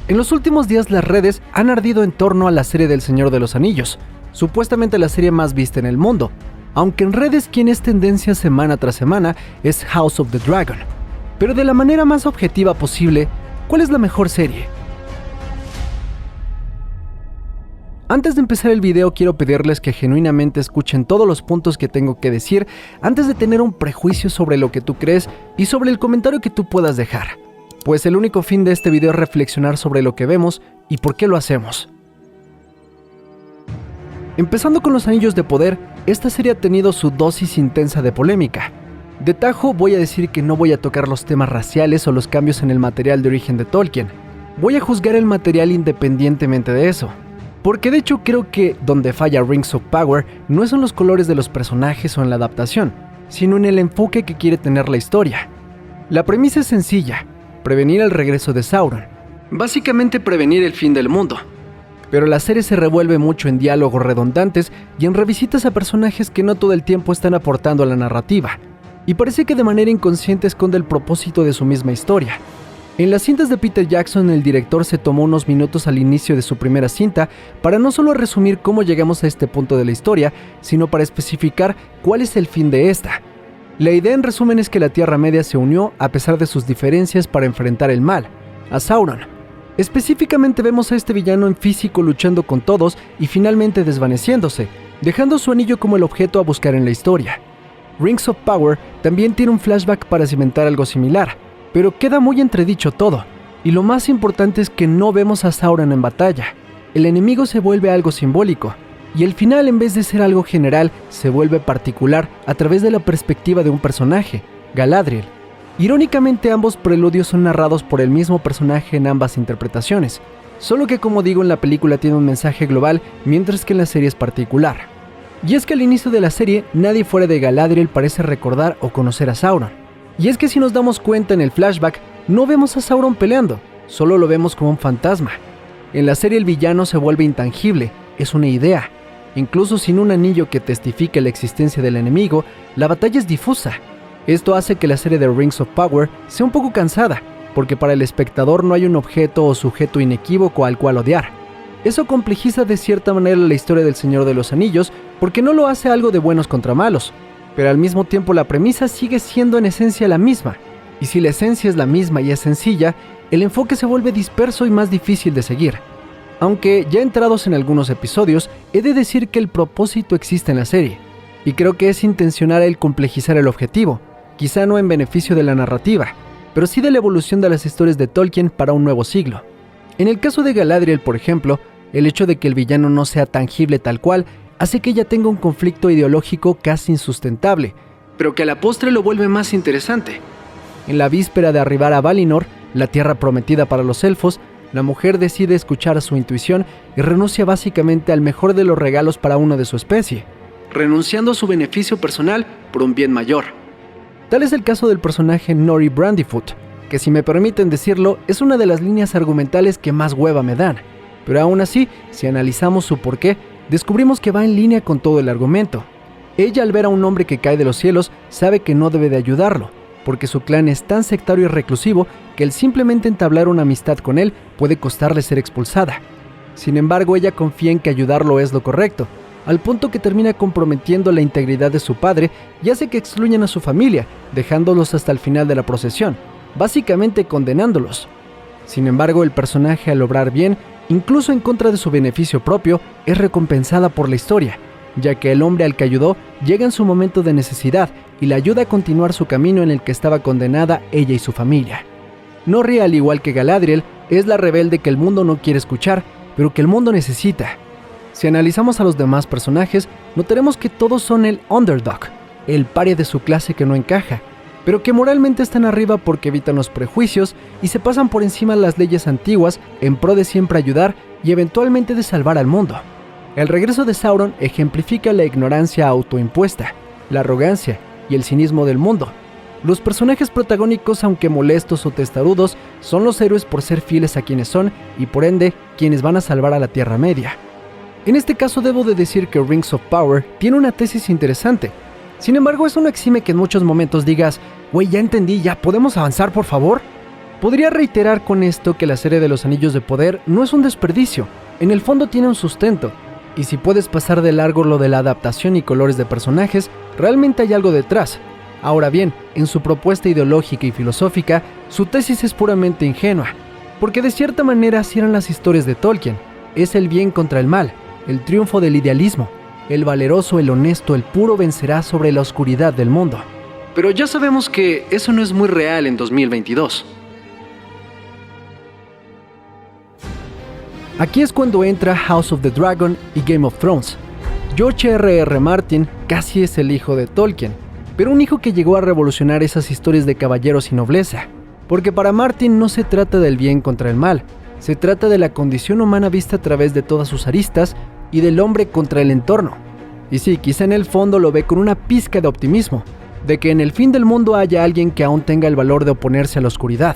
En los últimos días las redes han ardido en torno a la serie del Señor de los Anillos, supuestamente la serie más vista en el mundo, aunque en redes quien es tendencia semana tras semana es House of the Dragon. Pero de la manera más objetiva posible, ¿cuál es la mejor serie? Antes de empezar el video quiero pedirles que genuinamente escuchen todos los puntos que tengo que decir antes de tener un prejuicio sobre lo que tú crees y sobre el comentario que tú puedas dejar. Pues el único fin de este video es reflexionar sobre lo que vemos y por qué lo hacemos. Empezando con los Anillos de Poder, esta serie ha tenido su dosis intensa de polémica. De tajo voy a decir que no voy a tocar los temas raciales o los cambios en el material de origen de Tolkien. Voy a juzgar el material independientemente de eso. Porque de hecho creo que donde falla Rings of Power no es en los colores de los personajes o en la adaptación, sino en el enfoque que quiere tener la historia. La premisa es sencilla: prevenir el regreso de Sauron. Básicamente prevenir el fin del mundo. Pero la serie se revuelve mucho en diálogos redundantes y en revisitas a personajes que no todo el tiempo están aportando a la narrativa, y parece que de manera inconsciente esconde el propósito de su misma historia. En las cintas de Peter Jackson, el director se tomó unos minutos al inicio de su primera cinta para no solo resumir cómo llegamos a este punto de la historia, sino para especificar cuál es el fin de esta. La idea en resumen es que la Tierra Media se unió a pesar de sus diferencias para enfrentar el mal, a Sauron. Específicamente vemos a este villano en físico luchando con todos y finalmente desvaneciéndose, dejando su anillo como el objeto a buscar en la historia. Rings of Power también tiene un flashback para cimentar algo similar, pero queda muy entredicho todo, y lo más importante es que no vemos a Sauron en batalla. El enemigo se vuelve algo simbólico, y el final, en vez de ser algo general, se vuelve particular a través de la perspectiva de un personaje, Galadriel. Irónicamente, ambos preludios son narrados por el mismo personaje en ambas interpretaciones, solo que, como digo, en la película tiene un mensaje global, mientras que en la serie es particular. Y es que al inicio de la serie, nadie fuera de Galadriel parece recordar o conocer a Sauron. Y es que si nos damos cuenta en el flashback, no vemos a Sauron peleando, solo lo vemos como un fantasma. En la serie el villano se vuelve intangible, es una idea. Incluso sin un anillo que testifique la existencia del enemigo, la batalla es difusa. Esto hace que la serie de Rings of Power sea un poco cansada, porque para el espectador no hay un objeto o sujeto inequívoco al cual odiar. Eso complejiza de cierta manera la historia del Señor de los Anillos, porque no lo hace algo de buenos contra malos. Pero al mismo tiempo la premisa sigue siendo en esencia la misma, y si la esencia es la misma y es sencilla, el enfoque se vuelve disperso y más difícil de seguir. Aunque ya entrados en algunos episodios, he de decir que el propósito existe en la serie, y creo que es intencional el complejizar el objetivo, quizá no en beneficio de la narrativa, pero sí de la evolución de las historias de Tolkien para un nuevo siglo. En el caso de Galadriel, por ejemplo, el hecho de que el villano no sea tangible tal cual, hace que ella tenga un conflicto ideológico casi insustentable, pero que a la postre lo vuelve más interesante. En la víspera de arribar a Valinor, la tierra prometida para los elfos, la mujer decide escuchar a su intuición y renuncia básicamente al mejor de los regalos para uno de su especie, renunciando a su beneficio personal por un bien mayor. Tal es el caso del personaje Nori Brandyfoot, que si me permiten decirlo, es una de las líneas argumentales que más hueva me dan, pero aún así, si analizamos su porqué, descubrimos que va en línea con todo el argumento. Ella, al ver a un hombre que cae de los cielos, sabe que no debe de ayudarlo, porque su clan es tan sectario y reclusivo que el simplemente entablar una amistad con él puede costarle ser expulsada. Sin embargo, ella confía en que ayudarlo es lo correcto, al punto que termina comprometiendo la integridad de su padre y hace que excluyan a su familia, dejándolos hasta el final de la procesión, básicamente condenándolos. Sin embargo, el personaje, al obrar bien, incluso en contra de su beneficio propio, es recompensada por la historia, ya que el hombre al que ayudó llega en su momento de necesidad y le ayuda a continuar su camino en el que estaba condenada ella y su familia. Nori, al igual que Galadriel, es la rebelde que el mundo no quiere escuchar, pero que el mundo necesita. Si analizamos a los demás personajes, notaremos que todos son el underdog, el paria de su clase que no encaja, pero que moralmente están arriba porque evitan los prejuicios y se pasan por encima de las leyes antiguas en pro de siempre ayudar y eventualmente de salvar al mundo. El regreso de Sauron ejemplifica la ignorancia autoimpuesta, la arrogancia y el cinismo del mundo. Los personajes protagónicos, aunque molestos o testarudos, son los héroes por ser fieles a quienes son y por ende quienes van a salvar a la Tierra Media. En este caso debo de decir que Rings of Power tiene una tesis interesante. Sin embargo, eso no exime que en muchos momentos digas, güey, ya entendí, ya podemos avanzar por favor. Podría reiterar con esto que la serie de los Anillos de Poder no es un desperdicio, en el fondo tiene un sustento, y si puedes pasar de largo lo de la adaptación y colores de personajes, realmente hay algo detrás. Ahora bien, en su propuesta ideológica y filosófica, su tesis es puramente ingenua, porque de cierta manera así eran las historias de Tolkien. Es el bien contra el mal, el triunfo del idealismo, el valeroso, el honesto, el puro vencerá sobre la oscuridad del mundo. Pero ya sabemos que eso no es muy real en 2022. Aquí es cuando entra House of the Dragon y Game of Thrones. George R.R. Martin casi es el hijo de Tolkien, pero un hijo que llegó a revolucionar esas historias de caballeros y nobleza, porque para Martin no se trata del bien contra el mal, se trata de la condición humana vista a través de todas sus aristas y del hombre contra el entorno. Y sí, quizá en el fondo lo ve con una pizca de optimismo, de que en el fin del mundo haya alguien que aún tenga el valor de oponerse a la oscuridad.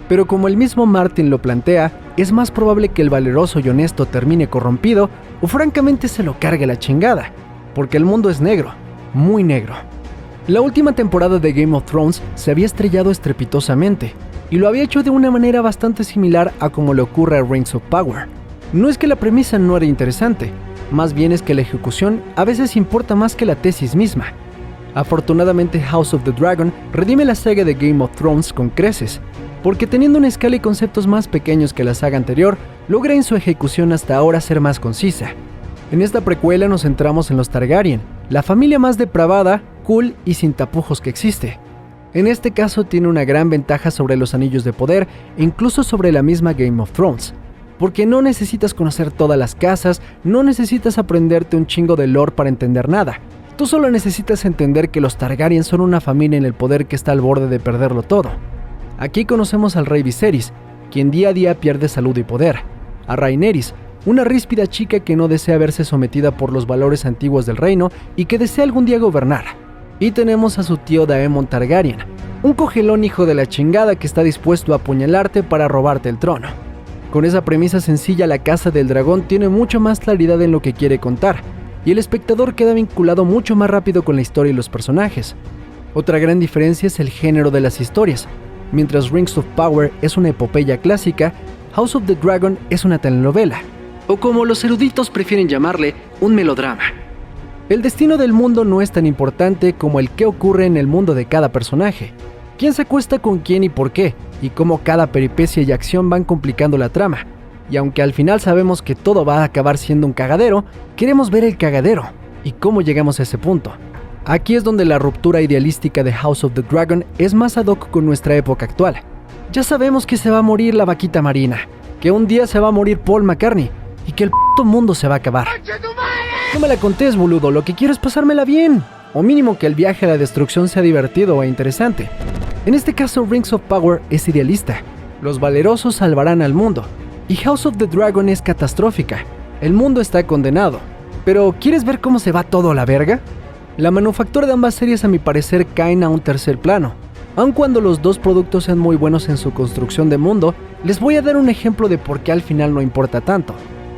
Pero como el mismo Martin lo plantea, es más probable que el valeroso y honesto termine corrompido o francamente se lo cargue la chingada, porque el mundo es negro, muy negro. La última temporada de Game of Thrones se había estrellado estrepitosamente, y lo había hecho de una manera bastante similar a como le ocurre a Rings of Power. No es que la premisa no era interesante, más bien es que la ejecución a veces importa más que la tesis misma. Afortunadamente House of the Dragon redime la saga de Game of Thrones con creces, porque teniendo una escala y conceptos más pequeños que la saga anterior, logra en su ejecución hasta ahora ser más concisa. En esta precuela nos centramos en los Targaryen, la familia más depravada, cool y sin tapujos que existe. En este caso tiene una gran ventaja sobre los Anillos de Poder e incluso sobre la misma Game of Thrones, porque no necesitas conocer todas las casas, no necesitas aprenderte un chingo de lore para entender nada. Tú solo necesitas entender que los Targaryen son una familia en el poder que está al borde de perderlo todo. Aquí conocemos al rey Viserys, quien día a día pierde salud y poder, a Rhaenyra, una ríspida chica que no desea verse sometida por los valores antiguos del reino y que desea algún día gobernar. Y tenemos a su tío Daemon Targaryen, un cogelón hijo de la chingada que está dispuesto a apuñalarte para robarte el trono. Con esa premisa sencilla, la Casa del Dragón tiene mucho más claridad en lo que quiere contar, y el espectador queda vinculado mucho más rápido con la historia y los personajes. Otra gran diferencia es el género de las historias. Mientras Rings of Power es una epopeya clásica, House of the Dragon es una telenovela, o como los eruditos prefieren llamarle, un melodrama. El destino del mundo no es tan importante como el que ocurre en el mundo de cada personaje, quién se acuesta con quién y por qué, y cómo cada peripecia y acción van complicando la trama. Y aunque al final sabemos que todo va a acabar siendo un cagadero, queremos ver el cagadero, y cómo llegamos a ese punto. Aquí es donde la ruptura idealística de House of the Dragon es más ad hoc con nuestra época actual. Ya sabemos que se va a morir la vaquita marina, que un día se va a morir Paul McCartney, y que el puto mundo se va a acabar. No me la contés, boludo, lo que quiero es pasármela bien, o mínimo que el viaje a la destrucción sea divertido e interesante. En este caso, Rings of Power es idealista, los valerosos salvarán al mundo, y House of the Dragon es catastrófica, el mundo está condenado. Pero, ¿quieres ver cómo se va todo a la verga? La manufactura de ambas series a mi parecer caen a un tercer plano. Aun cuando los dos productos sean muy buenos en su construcción de mundo, les voy a dar un ejemplo de por qué al final no importa tanto.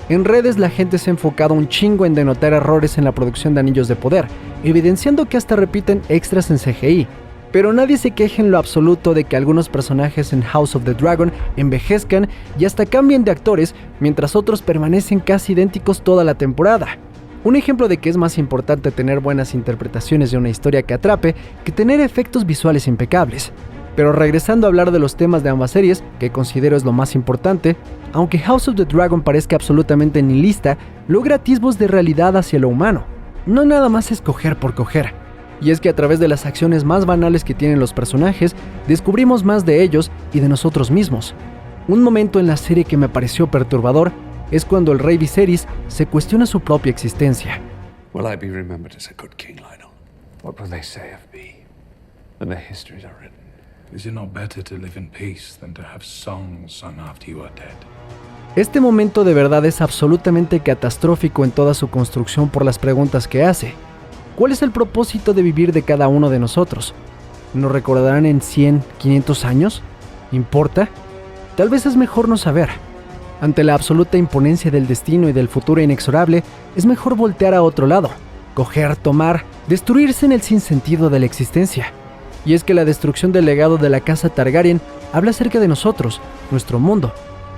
En redes la gente se ha enfocado un chingo en denotar errores en la producción de Anillos de Poder, evidenciando que hasta repiten extras en CGI. Pero nadie se queja en lo absoluto de que algunos personajes en House of the Dragon envejezcan y hasta cambien de actores, mientras otros permanecen casi idénticos toda la temporada. Un ejemplo de que es más importante tener buenas interpretaciones de una historia que atrape que tener efectos visuales impecables. Pero regresando a hablar de los temas de ambas series, que considero es lo más importante, aunque House of the Dragon parezca absolutamente nihilista, logra atisbos de realidad hacia lo humano. No nada más es coger por coger. Y es que a través de las acciones más banales que tienen los personajes, descubrimos más de ellos y de nosotros mismos. Un momento en la serie que me pareció perturbador es cuando el rey Viserys se cuestiona su propia existencia. Will I be remembered as a good king, Lionel? What will they say of me when their histories are written? Is it not better to live in peace than to have songs sung after you are dead? Este momento de verdad es absolutamente catastrófico en toda su construcción por las preguntas que hace. ¿Cuál es el propósito de vivir de cada uno de nosotros? ¿Nos recordarán en 100, 500 años? ¿Importa? Tal vez es mejor no saber. Ante la absoluta imponencia del destino y del futuro inexorable, es mejor voltear a otro lado, coger, tomar, destruirse en el sinsentido de la existencia. Y es que la destrucción del legado de la casa Targaryen habla acerca de nosotros, nuestro mundo.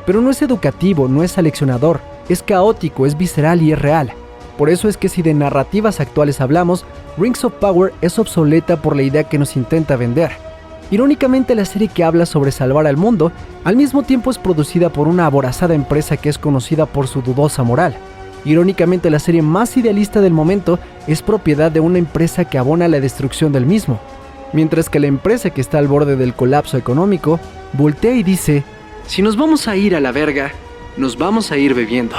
Pero no es educativo, no es aleccionador, es caótico, es visceral y es real. Por eso es que si de narrativas actuales hablamos, Rings of Power es obsoleta por la idea que nos intenta vender. Irónicamente, la serie que habla sobre salvar al mundo, al mismo tiempo es producida por una aborazada empresa que es conocida por su dudosa moral. Irónicamente, la serie más idealista del momento es propiedad de una empresa que abona la destrucción del mismo. Mientras que la empresa que está al borde del colapso económico, voltea y dice: si nos vamos a ir a la verga, nos vamos a ir bebiendo.